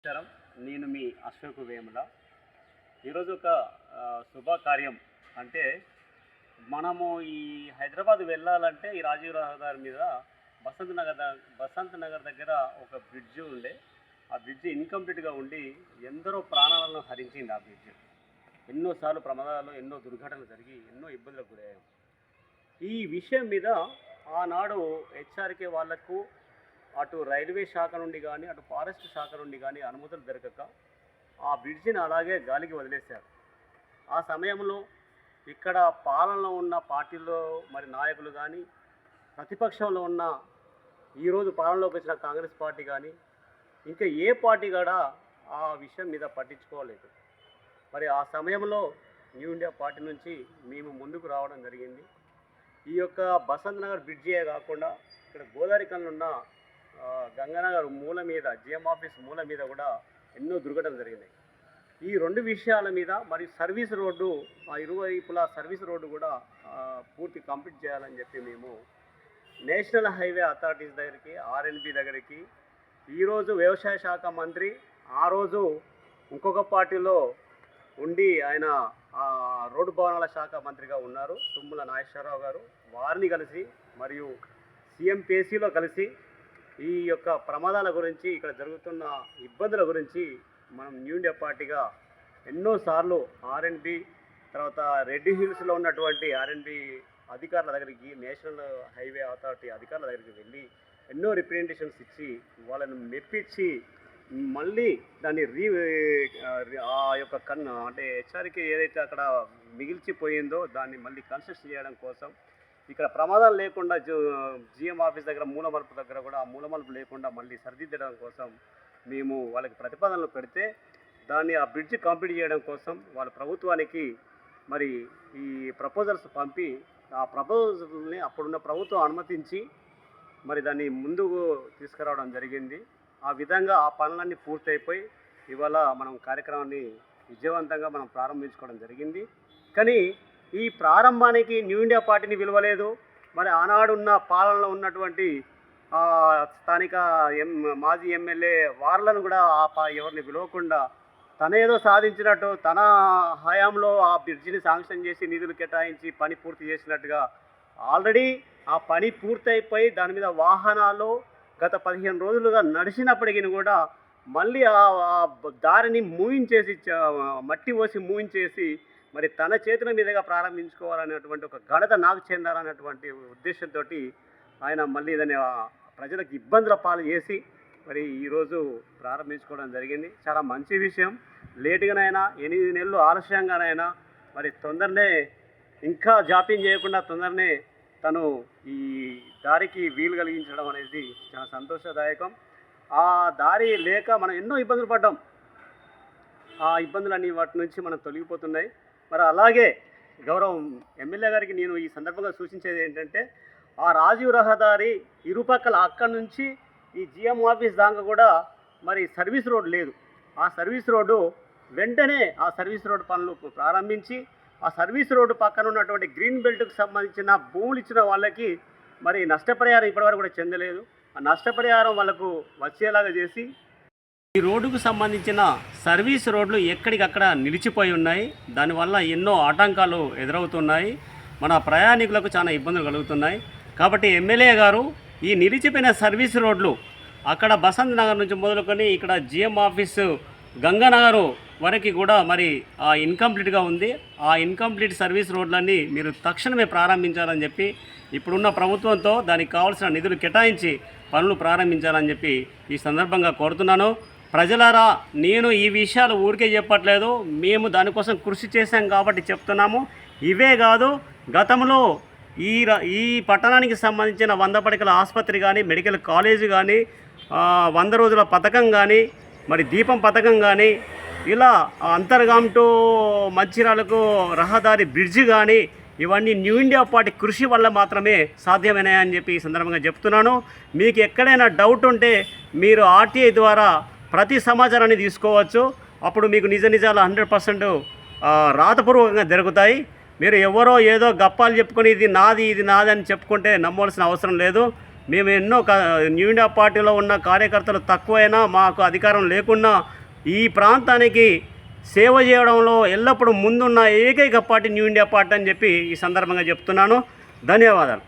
నమస్కారం. నేను మీ అశోక్ వేముల. ఈరోజు ఒక శుభకార్యం. అంటే మనము ఈ హైదరాబాద్ వెళ్ళాలంటే ఈ రాజీవ్ రహదారి మీద బసంత్ నగర్ దగ్గర ఒక బ్రిడ్జ్ ఉండే. ఆ బ్రిడ్జ్ ఇన్కంప్లీట్గా ఉండి ఎందరో ప్రాణాలను హరించింది. ఆ బ్రిడ్జ్ ఎన్నోసార్లు ప్రమాదాలు, ఎన్నో దుర్ఘటనలు జరిగి ఎన్నో ఇబ్బందులకు గురయ్యాం. ఈ విషయం మీద ఆనాడు హెచ్ఆర్కే వాళ్లకు అటు రైల్వే శాఖ నుండి కానీ అటు ఫారెస్ట్ శాఖ నుండి కానీ అనుమతులు దొరకక ఆ బ్రిడ్జిని అలాగే గాలికి వదిలేశారు. ఆ సమయంలో ఇక్కడ పాలనలో ఉన్న పార్టీలో మరి నాయకులు కానీ, ప్రతిపక్షంలో ఉన్న ఈరోజు పాలనలోకి వచ్చిన కాంగ్రెస్ పార్టీ కానీ, ఇంకా ఏ పార్టీ కూడా ఆ విషయం మీద పట్టించుకోలేదు. మరి ఆ సమయంలో న్యూ ఇండియా పార్టీ నుంచి మేము ముందుకు రావడం జరిగింది. ఈ యొక్క బసంత్ నగర్ బ్రిడ్జియే కాకుండా ఇక్కడ గోదావరి కనులున్న గంగానగర్ మూల మీద, జిఎం ఆఫీస్ మూల మీద కూడా ఎన్నో దుర్ఘటనలు జరిగినాయి. ఈ రెండు విషయాల మీద మరి సర్వీస్ రోడ్డు, ఆ ఇరువైపుల సర్వీస్ రోడ్డు కూడా పూర్తి కంప్లీట్ చేయాలని చెప్పి మేము నేషనల్ హైవే అథారిటీస్ దగ్గరికి, ఆర్ఎన్బి దగ్గరికి, ఈరోజు వ్యవసాయ శాఖ మంత్రి, ఆ రోజు ఇంకొక పార్టీలో ఉండి ఆయన రోడ్డు భవనాల శాఖ మంత్రిగా ఉన్నారు తుమ్మల నాగేశ్వరరావు గారు, వారిని కలిసి మరియు సిఎంపిసిలో కలిసి ఈ యొక్క ప్రమాదాల గురించి, ఇక్కడ జరుగుతున్న ఇబ్బందుల గురించి మనం న్యూ ఇండియా పార్టీగా ఎన్నోసార్లు ఆర్ఎన్బి, తర్వాత రెడ్డి హిల్స్లో ఉన్నటువంటి ఆర్ఎన్బి అధికారుల దగ్గరికి, నేషనల్ హైవే అథారిటీ అధికారుల దగ్గరికి వెళ్ళి ఎన్నో రిప్రజెంటేషన్స్ ఇచ్చి వాళ్ళని మెప్పించి మళ్ళీ దాన్ని ఆ యొక్క అంటే హెచ్ఆర్కి ఏదైతే అక్కడ మిగిల్చిపోయిందో దాన్ని మళ్ళీ కన్స్ట్రక్ట్ చేయడం కోసం, ఇక్కడ ప్రమాదాలు లేకుండా జిఎం ఆఫీస్ దగ్గర మూలమలుపు దగ్గర కూడా ఆ మూలమలుపు లేకుండా మళ్ళీ సరిదిద్దడం కోసం మేము వాళ్ళకి ప్రతిపాదనలు పెడితే దాన్ని ఆ బ్రిడ్జ్ కంప్లీట్ చేయడం కోసం వాళ్ళ ప్రభుత్వానికి మరి ఈ ప్రపోజల్స్ పంపి ఆ ప్రపోజల్ని అప్పుడున్న ప్రభుత్వం అనుమతించి మరి దాన్ని ముందుకు తీసుకురావడం జరిగింది. ఆ విధంగా ఆ పనులన్నీ పూర్తయిపోయి ఇవాళ మనం కార్యక్రమాన్ని విజయవంతంగా మనం ప్రారంభించుకోవడం జరిగింది. కానీ ఈ ప్రారంభానికి న్యూ ఇండియా పార్టీని విలువలేదు. మరి ఆనాడున్న పాలనలో ఉన్నటువంటి స్థానిక మాజీ ఎమ్మెల్యే వార్లను కూడా ఎవరిని పిలవకుండా తనేదో సాధించినట్టు, తన హయాంలో ఆ బ్రిడ్జిని శాంక్షన్ చేసి నిధులు కేటాయించి పని పూర్తి చేసినట్టుగా, ఆల్రెడీ ఆ పని పూర్తయిపోయి దాని మీద వాహనాలు గత 15 రోజులుగా నడిచినప్పటికీ కూడా మళ్ళీ ఆ దారిని మూయించేసి, మట్టి పోసి మూయించేసి మరి తన చేతుల మీదుగా ప్రారంభించుకోవాలనేటువంటి ఒక ఘనత నాకు చెందాలన్నటువంటి ఉద్దేశంతో ఆయన మళ్ళీ దాన్ని ప్రజలకు ఇబ్బందుల పాలు చేసి మరి ఈరోజు ప్రారంభించుకోవడం జరిగింది. చాలా మంచి విషయం. లేటుగానైనా, 8 నెలలు ఆలస్యంగానైనా మరి తొందరనే, ఇంకా జాప్యం చేయకుండా తొందరనే తను ఈ దారికి వీలు కలిగించడం అనేది చాలా సంతోషదాయకం. ఆ దారి లేక మనం ఎన్నో ఇబ్బందులు పడ్డాం. ఆ ఇబ్బందులన్నీ వాటి నుంచి మనం తొలగిపోతున్నాయి. మరి అలాగే గౌరవం ఎమ్మెల్యే గారికి నేను ఈ సందర్భంగా సూచించేది ఏంటంటే, ఆ రాజీవ్ రహదారి ఇరుపక్కల అక్కడి నుంచి ఈ జిఎం ఆఫీస్ దాకా కూడా మరి సర్వీస్ రోడ్ లేదు. ఆ సర్వీస్ రోడ్డు వెంటనే ఆ సర్వీస్ రోడ్డు పనులు ప్రారంభించి ఆ సర్వీస్ రోడ్డు పక్కన ఉన్నటువంటి గ్రీన్ బెల్ట్కి సంబంధించిన భూములు ఇచ్చిన వాళ్ళకి మరి నష్టపరిహారం ఇప్పటివరకు కూడా చెందలేదు. ఆ నష్టపరిహారం వాళ్ళకు వచ్చేలాగా చేసి ఈ రోడ్డుకు సంబంధించిన సర్వీస్ రోడ్లు ఎక్కడికక్కడ నిలిచిపోయి ఉన్నాయి. దానివల్ల ఎన్నో ఆటంకాలు ఎదురవుతున్నాయి. మన ప్రయాణికులకు చాలా ఇబ్బందులు కలుగుతున్నాయి. కాబట్టి ఎమ్మెల్యే గారు ఈ నిలిచిపోయిన సర్వీస్ రోడ్లు అక్కడ బసంత్ నగర్ నుంచి మొదలుకొని ఇక్కడ జిఎం ఆఫీసు గంగానగర్ వరకు కూడా మరి ఇన్కంప్లీట్గా ఉంది. ఆ ఇన్కంప్లీట్ సర్వీస్ రోడ్లన్నీ మీరు తక్షణమే ప్రారంభించాలని చెప్పి ఇప్పుడున్న ప్రభుత్వంతో దానికి కావాల్సిన నిధులు కేటాయించి పనులు ప్రారంభించాలని చెప్పి ఈ సందర్భంగా కోరుతున్నాను. ప్రజలారా, నేను ఈ విషయాలు ఊరికే చెప్పట్లేదు, మేము దానికోసం కృషి చేశాం కాబట్టి చెప్తున్నాము. ఇవే కాదు, గతంలో ఈ పట్టణానికి సంబంధించిన 100 పడకల ఆసుపత్రి కానీ, మెడికల్ కాలేజీ కానీ, 100 రోజుల పథకం కానీ, మరి దీపం పథకం కానీ, ఇలా అంతర్గాం టు మంచిర్యాలకు రహదారి బ్రిడ్జి కానీ, ఇవన్నీ న్యూ ఇండియా పార్టీ కృషి వల్ల మాత్రమే సాధ్యమైనాయని చెప్పి ఈ సందర్భంగా చెప్తున్నాను. మీకు ఎక్కడైనా డౌట్ ఉంటే మీరు ఆర్టీఐ ద్వారా ప్రతి సమాచారాన్ని తీసుకోవచ్చు. అప్పుడు మీకు నిజాలు 100% రాతపూర్వకంగా జరుగుతాయి. మీరు ఎవరో ఏదో గప్పాలు చెప్పుకొని ఇది నాది అని చెప్పుకుంటే నమ్మవలసిన అవసరం లేదు. మేము ఎన్నో న్యూ ఇండియా పార్టీలో ఉన్న కార్యకర్తలు తక్కువైనా మాకు అధికారం లేకున్నా ఈ ప్రాంతానికి సేవ చేయడంలో ఎల్లప్పుడూ ముందున్న ఏకైక పార్టీ న్యూ ఇండియా పార్టీ అని చెప్పి ఈ సందర్భంగా చెప్తున్నాను. ధన్యవాదాలు.